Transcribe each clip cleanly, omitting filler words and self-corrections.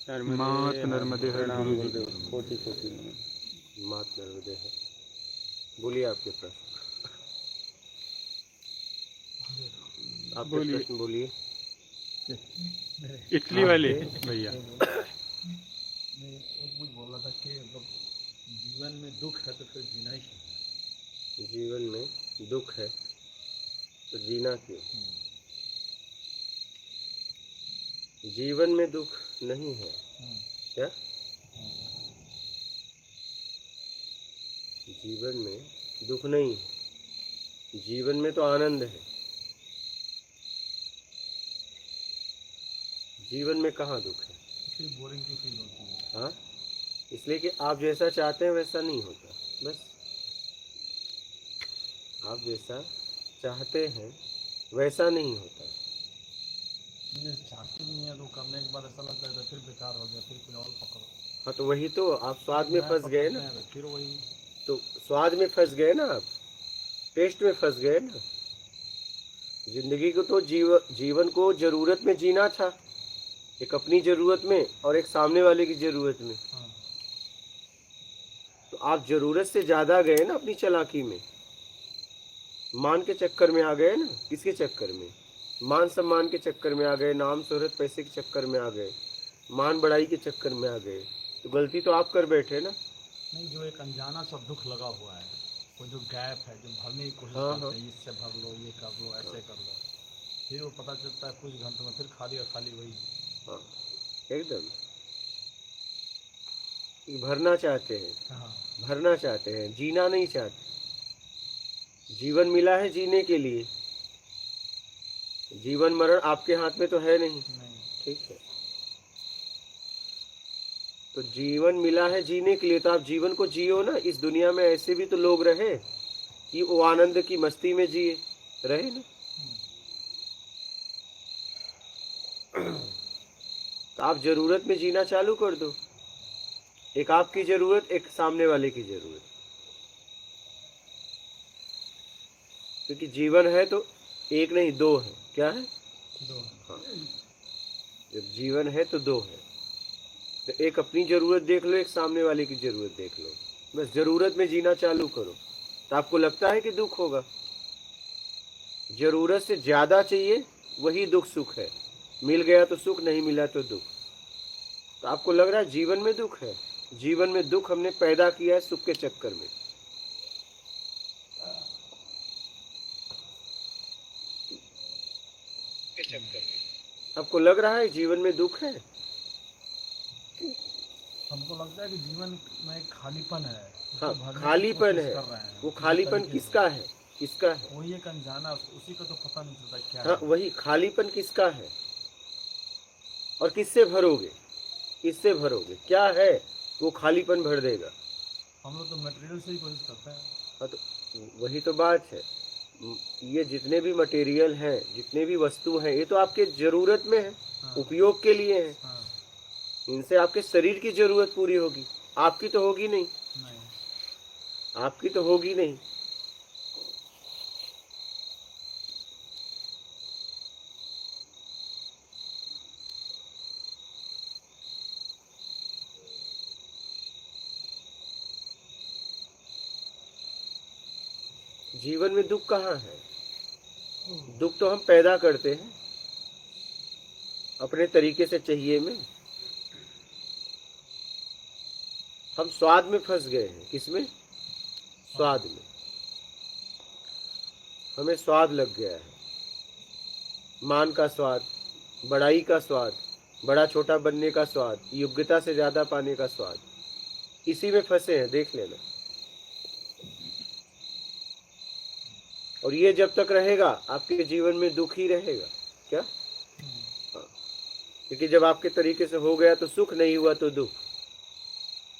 मात नर्मदे हर प्रणाम गुरु जी। गुरुदेव, कोटि कोटि मात नर्मदे है। बोलिए आपके प्रश्न, आपके बोलिए। प्रश्न बोलिए। इटली वाले आपके भैया। मैं एक कुछ बोल रहा था कि मतलब जीवन में दुख है तो फिर जीना ही क्यों? जीवन में दुख है तो जीना क्यों? जीवन में दुख नहीं है क्या? जीवन में दुख नहीं है, जीवन में तो आनंद है। जीवन में कहाँ दुख है? फिर बोरिंग क्यों फील होती है? हाँ, इसलिए कि आप जैसा चाहते हैं वैसा नहीं होता। बस आप जैसा चाहते हैं वैसा नहीं होता। मैंने चाहती नहीं है तो करने के बाद ऐसा लगता है तो फिर बेकार हो गया, फिर कोई और पकड़ो। हाँ, तो वही तो आप स्वाद में फंस गए ना। तो फिर वही तो स्वाद में फंस गए ना, आप टेस्ट में फंस गए ना। जिंदगी को तो जीवन को जरूरत में जीना था, एक अपनी जरूरत में और एक सामने वाले की जरूरत में। हाँ। तो आप जरूरत से ज्यादा गए ना अपनी चालाकी में, मान के चक्कर में आ गए ना। किसके चक्कर में? मान सम्मान के चक्कर में आ गए, नाम शोहरत पैसे के चक्कर में आ गए, मान बढ़ाई के चक्कर में आ गए। तो गलती तो आप कर बैठे ना। नहीं, जो एक अनजाना सा दुख लगा हुआ है, वो जो गैप है जो भरने की कोशिश हाँ, करते हैं, इससे भर लो, ये कर लो, ऐसे कर लो, फिर वो पता चलता है कुछ घंटों में फिर खाली और खाली वही। हाँ, एकदम भरना चाहते हैं, हाँ। भरना चाहते हैं, जीना नहीं चाहते। जीवन मिला है जीने के लिए, जीवन मरण आपके हाथ में तो है नहीं। ठीक है, तो जीवन मिला है जीने के लिए, तो आप जीवन को जियो ना। इस दुनिया में ऐसे भी तो लोग रहे कि वो आनंद की मस्ती में जिए रहे ना। तो आप जरूरत में जीना चालू कर दो। एक आपकी जरूरत, एक सामने वाले की जरूरत। क्योंकि जीवन है तो एक नहीं दो है। क्या है? दो। हाँ, जब जीवन है तो दो है। तो एक अपनी जरूरत देख लो, एक सामने वाले की जरूरत देख लो। बस जरूरत में जीना चालू करो तो आपको लगता है कि दुख होगा। जरूरत से ज्यादा चाहिए, वही दुख सुख है। मिल गया तो सुख, नहीं मिला तो दुख। तो आपको लग रहा है जीवन में दुख है। जीवन में दुख हमने पैदा किया है सुख के चक्कर में। आपको लग रहा है जीवन में दुख है। हमको लगता है कि जीवन में एक खालीपन है। हाँ, खालीपन है। वो खालीपन किसका है? किसका है? वही एक अनजाना, उसी को तो पता नहीं चलता क्या हाँ, है। वही खालीपन किसका है और किससे भरोगे? किससे भरोगे? क्या है वो खालीपन भर देगा? हम लोग तो मटेरियल से ही कोशिश करते हैं। हाँ, तो वही तो बात है। ये जितने भी मटेरियल हैं, जितने भी वस्तु हैं, ये तो आपके जरूरत में है। हाँ। उपयोग के लिए है। हाँ। इनसे आपके शरीर की जरूरत पूरी होगी, आपकी तो होगी नहीं। आपकी तो होगी नहीं। जीवन में दुख कहाँ है? दुख तो हम पैदा करते हैं अपने तरीके से चाहिए में। हम स्वाद में फंस गए हैं। किसमें? स्वाद में। हमें स्वाद लग गया है, मान का स्वाद, बड़ाई का स्वाद, बड़ा छोटा बनने का स्वाद, योग्यता से ज्यादा पाने का स्वाद। इसी में फंसे हैं, देख लेना। और ये जब तक रहेगा आपके जीवन में दुख ही रहेगा। क्या? हाँ, क्योंकि जब आपके तरीके से हो गया तो सुख, नहीं हुआ तो दुख।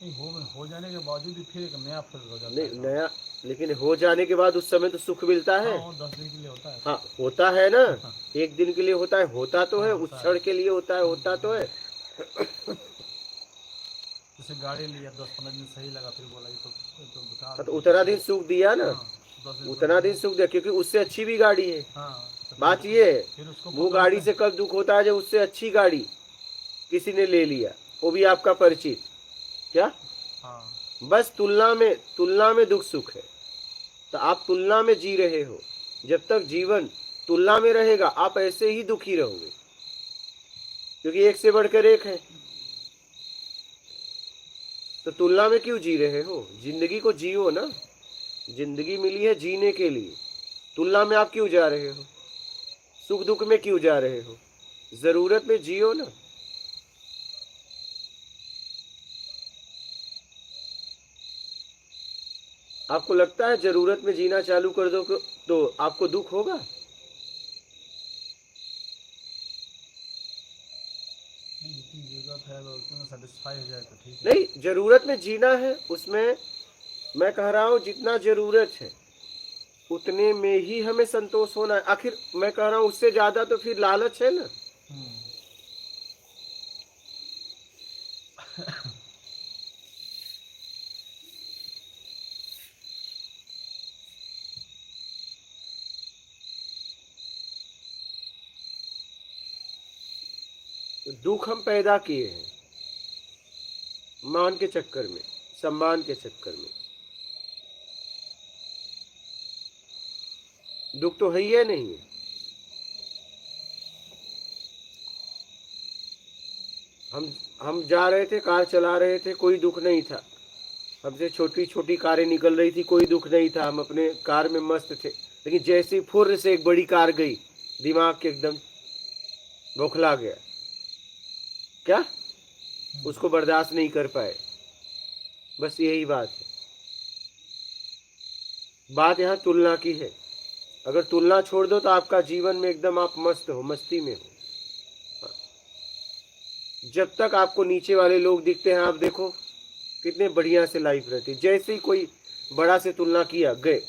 नहीं, हो जाने के बावजूद भी फिर एक नया फल हो जाता नहीं, है। नया, लेकिन हो जाने के बाद उस समय तो सुख मिलता है। हाँ, 10 दिन के लिए होता है। हाँ, होता है ना। हाँ। एक दिन के लिए होता है, होता तो है। हाँ, उस होता क्षण के लिए होता है, होता तो है। जैसे गाड़ी लिया 10-15 दिन सही लगा, फिर बोला ये तो बेकार। तो उतना दिन सुख दिया ना। हाँ, 10 दिन उतना दिन सुख दिया, क्योंकि उससे अच्छी भी गाड़ी है। हाँ, तो बात ये है, फिर उसको वो गाड़ी से कब दुख होता है? जब उससे अच्छी गाड़ी किसी ने ले लिया, वो भी आपका परिचित। क्या? हाँ। बस तुलना में दुख सुख है। तो आप तुलना में जी रहे हो। जब तक जीवन तुलना में रहेगा आप ऐसे ही दुखी रहोगे, क्योंकि एक से बढ़कर एक है। तो तुलना में क्यों जी रहे हो? जिंदगी को जियो ना, जिंदगी मिली है जीने के लिए। तुलना में आप क्यों जा रहे हो? सुख दुख में क्यों जा रहे हो? जरूरत में जियो ना। आपको लगता है जरूरत में जीना चालू कर दो तो आपको दुख होगा? जितनी जरूरत है तो उसमें सेटिस्फाई हो जाए तो ठीक है। नहीं, जरूरत में जीना है, उसमें मैं कह रहा हूं जितना जरूरत है उतने में ही हमें संतोष होना है। आखिर मैं कह रहा हूं उससे ज्यादा तो फिर लालच है ना। दुख हम पैदा किए हैं मान के चक्कर में, सम्मान के चक्कर में। दुख तो है ही है नहीं है। हम जा रहे थे, कार चला रहे थे, कोई दुख नहीं था। हमसे छोटी छोटी कारें निकल रही थी, कोई दुख नहीं था, हम अपने कार में मस्त थे। लेकिन जैसे ही फुर्र से एक बड़ी कार गई, दिमाग के एकदम बौखला गया। क्या? उसको बर्दाश्त नहीं कर पाए। बस यही बात है। बात यहाँ तुलना की है। अगर तुलना छोड़ दो तो आपका जीवन में एकदम आप मस्त हो, मस्ती में हो। जब तक आपको नीचे वाले लोग दिखते हैं, आप देखो कितने बढ़िया से लाइफ रहती। जैसे ही कोई बड़ा से तुलना किया, गए।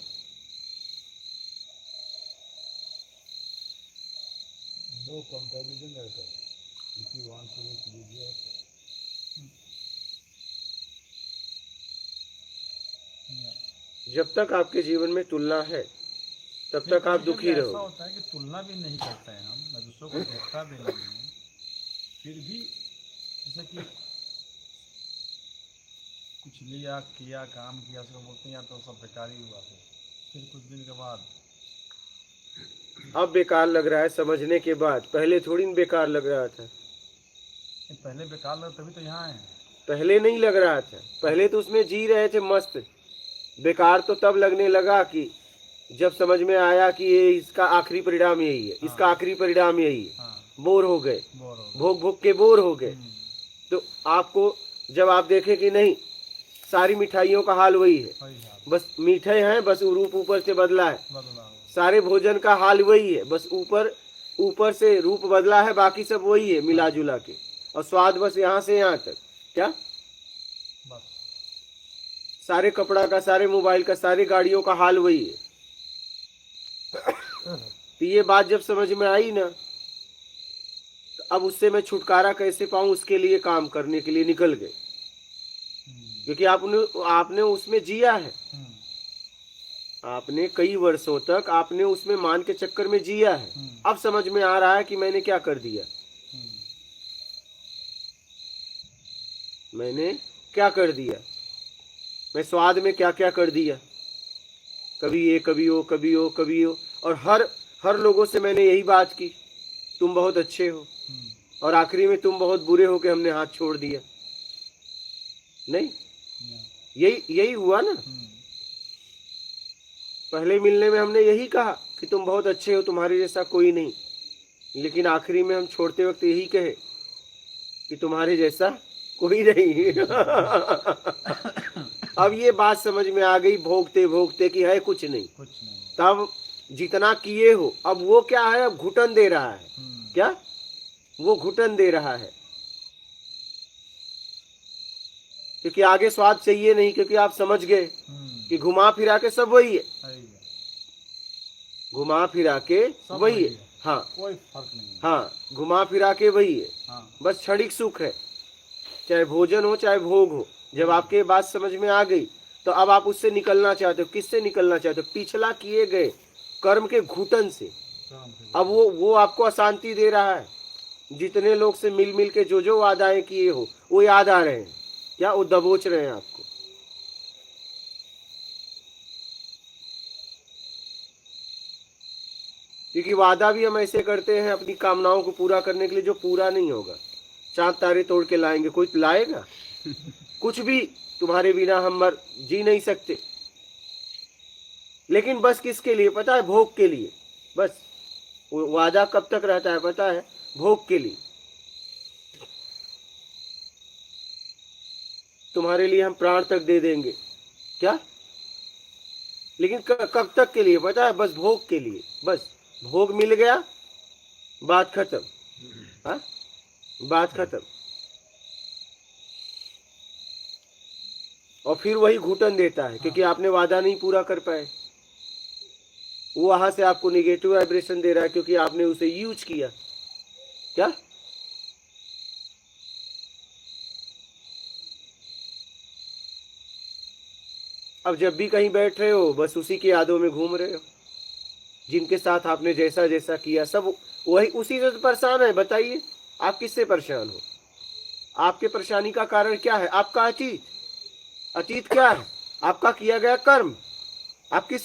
नो कंपैरिजन रहता है। If you want to live your जब तक आपके जीवन में तुलना है तब तक आप दुखी ऐसा रहो। होता है कि तुलना भी नहीं करते हैं हम, मैं दूसरों को देखता भी नहीं हूँ, फिर भी जैसे कि कुछ लिया किया काम किया, उसको बोलते हैं या तो सब बेकार ही हुआ। फिर कुछ दिन के बाद अब बेकार लग रहा है समझने के बाद, पहले थोड़ी न बेकार लग रहा था। पहले बेकार लगा तभी तो यहाँ है। पहले नहीं लग रहा था, पहले तो उसमें जी रहे थे मस्त। बेकार तो तब लगने लगा कि जब समझ में आया कि ये इसका आखिरी परिणाम यही है। इसका आखिरी परिणाम यही है। बोर हो गए, भोग भोग के बोर हो गए। तो आपको जब आप देखें कि नहीं, सारी मिठाइयों का हाल वही है, बस मीठे हैं, बस रूप ऊपर से बदला है। सारे भोजन का हाल वही है, बस ऊपर से रूप बदला है, बाकी सब वही है मिला जुला के। और स्वाद बस यहाँ से यहाँ तक। क्या? सारे कपड़ा का, सारे मोबाइल का, सारी गाड़ियों का हाल वही है। तो ये बात जब समझ में आई ना, तो अब उससे मैं छुटकारा कैसे पाऊं, उसके लिए काम करने के लिए निकल गए। क्योंकि आपने उसमें जिया है। आपने कई वर्षों तक आपने उसमें मान के चक्कर में जिया है। अब समझ में आ रहा है कि मैंने क्या कर दिया। मैंने क्या कर दिया, मैं स्वाद में क्या क्या कर दिया। कभी ये, कभी वो, कभी वो, कभी वो। और हर लोगों से मैंने यही बात की, तुम बहुत अच्छे हो, और आखिरी में तुम बहुत बुरे हो के हमने हाथ छोड़ दिया। नहीं, यही हुआ ना। पहले मिलने में हमने यही कहा कि तुम बहुत अच्छे हो, तुम्हारे जैसा कोई नहीं। लेकिन आखिरी में हम छोड़ते वक्त यही कहे कि तुम्हारे जैसा कोई नहीं। अब ये बात समझ में आ गई भोगते भोगते कि है कुछ नहीं। तब जितना किए हो, अब वो क्या है, अब घुटन दे रहा है। क्या? वो घुटन दे रहा है, क्योंकि आगे स्वाद चाहिए नहीं, क्योंकि आप समझ गए कि घुमा फिरा के सब वही है। घुमा फिरा के वही है। हाँ, कोई फर्क नहीं। हाँ, घुमा फिरा के वही है। बस क्षणिक सुख है, चाहे भोजन हो चाहे भोग हो। जब आपके ये बात समझ में आ गई तो अब आप उससे निकलना चाहते हो। किससे निकलना चाहते हो? पिछला किए गए कर्म के घुटन से। अब वो आपको अशांति दे रहा है। जितने लोग से मिल मिल के जो जो वादाएं किए हो वो याद आ रहे हैं क्या? वो दबोच रहे हैं आपको। क्योंकि वादा भी हम ऐसे करते हैं अपनी कामनाओं को पूरा करने के लिए जो पूरा नहीं होगा। चांद तारे तोड़ के लाएंगे, कोई लाएगा? कुछ भी। तुम्हारे बिना हम मर जी नहीं सकते। लेकिन बस किसके लिए पता है? भोग के लिए। बस वो वादा कब तक रहता है पता है? भोग के लिए। तुम्हारे लिए हम प्राण तक दे देंगे क्या? लेकिन कब तक के लिए पता है? बस भोग के लिए। बस भोग मिल गया, बात खत्म। हाँ, बात खत्म। और फिर वही घुटन देता है क्योंकि आपने वादा नहीं पूरा कर पाए। वो वहां से आपको निगेटिव वाइब्रेशन दे रहा है क्योंकि आपने उसे यूज किया क्या? अब जब भी कहीं बैठ रहे हो बस उसी की यादों में घूम रहे हो। जिनके साथ आपने जैसा जैसा किया सब वही उसी से तो परेशान है। बताइए आप किससे परेशान हो? आपके परेशानी का कारण क्या है? आपका अतीत। अतीत क्या है? आपका किया गया कर्म। आप किस